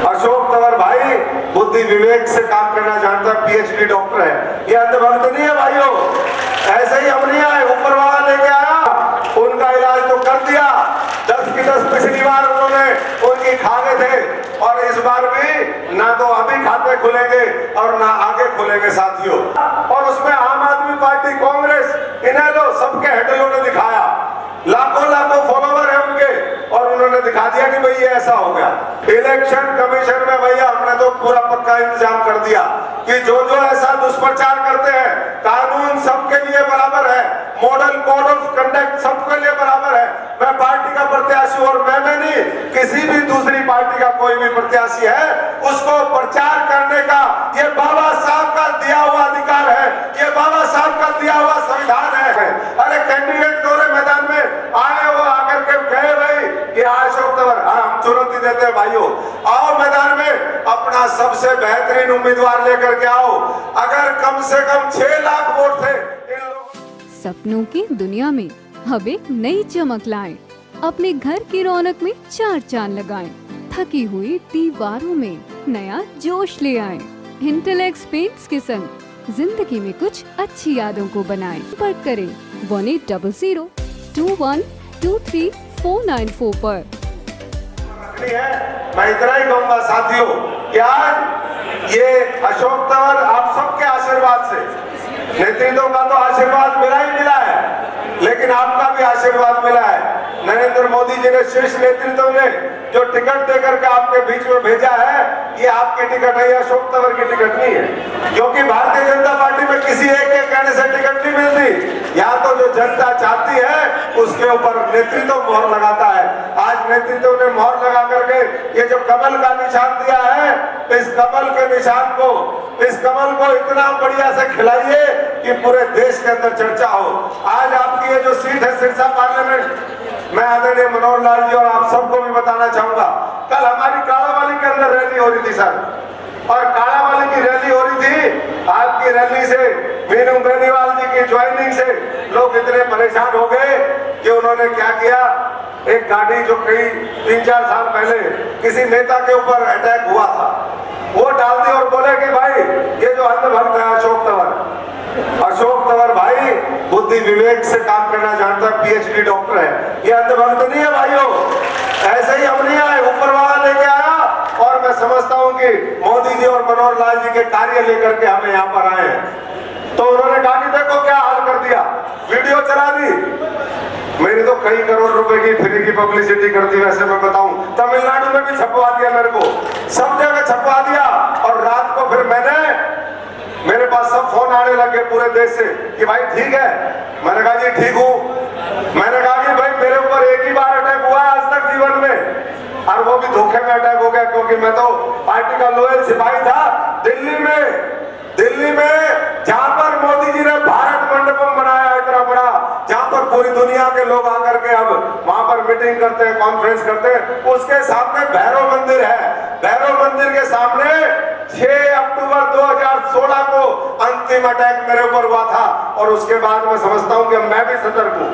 अशोक तंवर भाई बुद्धि विवेक से काम करना जानता है, पीएचडी डॉक्टर है। ये अंधभक्त नहीं है भाइयों, ऐसे ही हम नहीं आए, ऊपर वाला लेके आया, उनका इलाज तो कर दिया। 10 की 10 पिछली बार उन्होंने उनकी खा गए थे, और इस बार भी ना तो अभी खाते खुलेंगे और ना आगे खुलेंगे साथियों। और उसमें आम आदमी पार्टी, कांग्रेस, इन्हें लो सबके हेडलों ने दिखाया, लाखों लाखों फॉलोवर है उनके, और उन्होंने दिखा दिया कि भाई ये ऐसा हो गया। इलेक्शन कमीशन में भैया हमने तो पूरा पक्का इंतजाम कर दिया कि जो जो ऐसा दुष्प्रचार करते हैं, कानून सबके लिए बराबर है, मॉडल कोड ऑफ कंडक्ट सबके लिए बराबर है। मैं पार्टी का प्रत्याशी और मैं नहीं, किसी भी दूसरी पार्टी का कोई भी प्रत्याशी है, उसको प्रचार करने का ये बाबा साहब का दिया हुआ अधिकार है, ये बाबा साहब का दिया हुआ संविधान है। अरे कैंडिडेट दौरे मैदान में आए वो आकर के कहे भाई कि अशोक तंवर, हम चुनौती देते हैं भाइयों, आओ मैदान में अपना सबसे बेहतरीन उम्मीदवार लेकर के आओ। अगर कम से कम 6 लाख वोट थे इन लोगों। सपनों की दुनिया में अब एक नई चमक लाएं, अपने घर की रौनक में 4 चांद लगाएं, थकी हुई दीवारों में नया जोश ले आएं। इंटेलेक्स पेंट्स के संग जिंदगी में कुछ अच्छी यादों को बनाएं। संपर्क करें 180021239494 पर। मैं इतना ही कहूंगा साथियों कि आज ये अशोक तंवर आप सबके आशीर्वाद से, नेतृत्व का तो आशीर्वाद मिला ही मिला है, लेकिन आपका भी आशीर्वाद मिला है। नरेंद्र मोदी जी ने शीर्ष नेतृत्व ने जो टिकट देकर के आपके बीच में भेजा है, ये आपकी टिकट है, अशोक तंवर की टिकट नहीं है, क्योंकि भारतीय जनता पार्टी में किसी एक के कहने से टिकट नहीं मिलती। यहाँ तो जो जनता चाहती है उसके ऊपर नेतृत्व मोहर लगाता है। आज नेतृत्व ने मोहर लगा करके ये जो कमल का निशान दिया है, इस कमल के निशान को, इस कमल को इतना बढ़िया से खिलाइए कि पूरे देश के अंदर चर्चा हो। आज आपकी ये जो सीट है सिरसा पार्लियामेंट, मैं आदरणीय मनोहर लाल जी और आप सबको भी बताना चाहूंगा, कल हमारी कालावाली के अंदर रैली हो रही थी सर, और कालावाली की रैली हो रही थी। आपकी रैली से, मीनू बेनीवाल जी की ज्वाइनिंग से लोग इतने परेशान हो गए कि उन्होंने क्या किया, एक गाड़ी जो कई 3-4 साल पहले किसी नेता के ऊपर अटैक हुआ था, वो डाल दी और बोले कि भाई ये जो अंधभक्त है अशोक तंवर, अशोक तंवर भाई बुद्धि विवेक से काम करना जानता है, पीएचडी डॉक्टर है। ये अंधभक्त नहीं है भाइयों, ऐसे ही हम नहीं आए, ऊपर वाला लेके आया। और मैं समझता हूं कि मोदी जी और मनोहर लाल जी के कार्य लेकर के हमें यहाँ पर आए हैं। तो उन्होंने कहा कि देखो क्या हाल कर दिया, वीडियो चला दी, मेरी तो कई करोड़ रुपए की फ्री की पब्लिसिटी कर दी। वैसे मैं बताऊं, तमिलनाडु में भी छपवा दिया, मेरे को सब जगह छपवा दिया। और रात को फिर मेरे पास सब फोन आने लगे पूरे देश से कि भाई ठीक है। मैंने कहा जी ठीक हूं। मैंने कहा कि भाई मेरे ऊपर एक ही बार अटैक हुआ है आज तक जीवन में, और वो भी धोखे में अटैक हो गया, क्योंकि मैं तो पार्टी का लोयल सिपाही था। दिल्ली में जहां पर मोदी जी ने भारत मंडपम बनाया इतना बड़ा, जहां पर पूरी दुनिया के लोग आकर के अब वहां पर मीटिंग करते हैं, कॉन्फ्रेंस करते हैं, उसके सामने भैरव मंदिर है। भैरव मंदिर के सामने 6 अक्टूबर 2016 को अंतिम अटैक मेरे ऊपर हुआ था, और उसके बाद मैं समझता हूं कि मैं भी सतर्क हूं।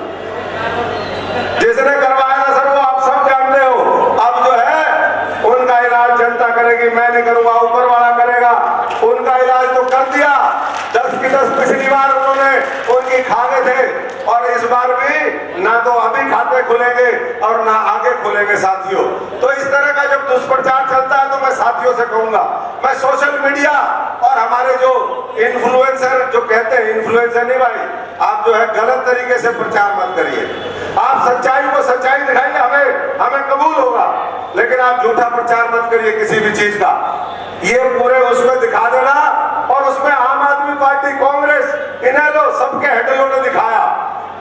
जिसने करवाया था सर वो आप सब जानते हो। अब जो है उनका इलाज जनता करेगी, मैं नहीं करूंगा, ऊपर वाला करेगा। उनका इलाज तो कर दिया, 10 की 10 पिछली बार उन्होंने उनकी खा गए थे, और इस बार भी ना तो अभी खाते खुलेंगे और ना आगे खुलेंगे साथियों। तो इस तरह का जब दुष्प्रचार चलता है तो मैं साथियों से कहूंगा, मैं सोशल मीडिया और हमारे जो इन्फ्लुएंसर, जो कहते हैं इन्फ्लुएंसर नहीं भाई, आप जो है गलत तरीके से प्रचार मत करिए। आप सच्चाई को सच्चाई दिखाइए, हमें कबूल होगा, लेकिन आप झूठा प्रचार मत करिए किसी भी चीज का। ये पूरे उसमें दिखा देना, और उसमें आम आदमी पार्टी, कांग्रेस, इन्हें लो सबके हेडलों ने दिखाया,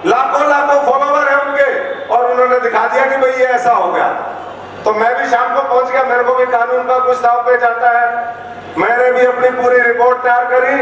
लाखों लाखों फॉलोवर है उनके, और उन्होंने दिखा दिया कि भाई ये ऐसा हो गया। तो मैं भी शाम को पहुंच गया, मेरे को भी कानून का कुछ दाव पे जाता है। मैंने भी अपनी पूरी रिपोर्ट तैयार करी।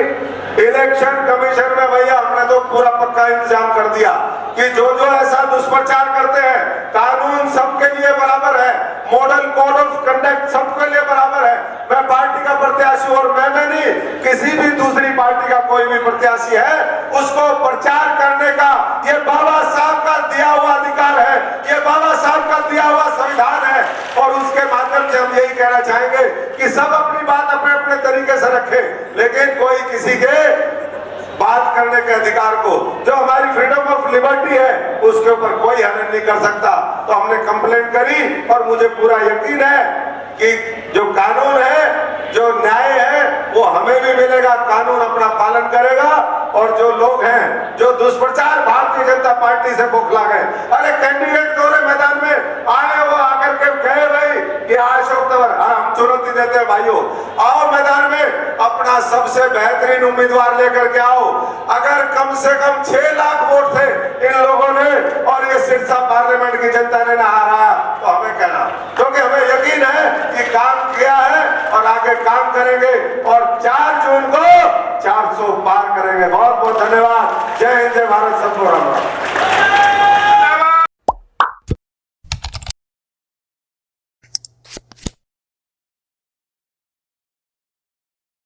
इलेक्शन कमीशन में भैया हमने तो पूरा पक्का इंतजाम कर दिया कि जो जो ऐसा दुष्प्रचार करते हैं, कानून सबके लिए बराबर है, मॉडल कोड ऑफ कंडक्ट सबके लिए बराबर है। मैं पार्टी का प्रत्याशी और मैं नहीं, किसी भी दूसरी पार्टी का कोई भी प्रत्याशी है, उसको प्रचार करने का ये बाबा साहब का दिया हुआ अधिकार है, ये बाबा साहब का दिया हुआ संविधान है और उसके माध्यम से हम यही कहना चाहेंगे कि सब अपनी बात अपने अपने तरीके से रखें, लेकिन कोई किसी के बात करने के अधिकार को, जो हमारी फ्रीडम ऑफ लिबर्टी है, उसके ऊपर कोई हनन नहीं कर सकता। तो हमने कंप्लेंट करी और मुझे पूरा यकीन है कि जो कानून है, जो न्याय है, वो हमें भी मिलेगा, कानून अपना पालन करेगा। और जो लोग हैं जो दुष्प्रचार भारतीय जनता पार्टी से बौखला गए, अरे कैंडिडेट दौरे मैदान में आए, वो आकर के कहे भाई कि अशोक तंवर, हम चुनौती देते हैं भाइयों, आओ मैदान में, अपना सबसे बेहतरीन उम्मीदवार लेकर के आओ। अगर कम से कम 6 लाख वोट थे इन लोगों ने और ये सिरसा पार्लियामेंट की जनता ने ना हारा, तो हमें कहना, क्योंकि हमें यकीन है कि काम किया है और आगे काम करेंगे और 4 जून को 400 पार करेंगे। बहुत बहुत धन्यवाद। जय हिंद, जय भारत, सबको राम राम।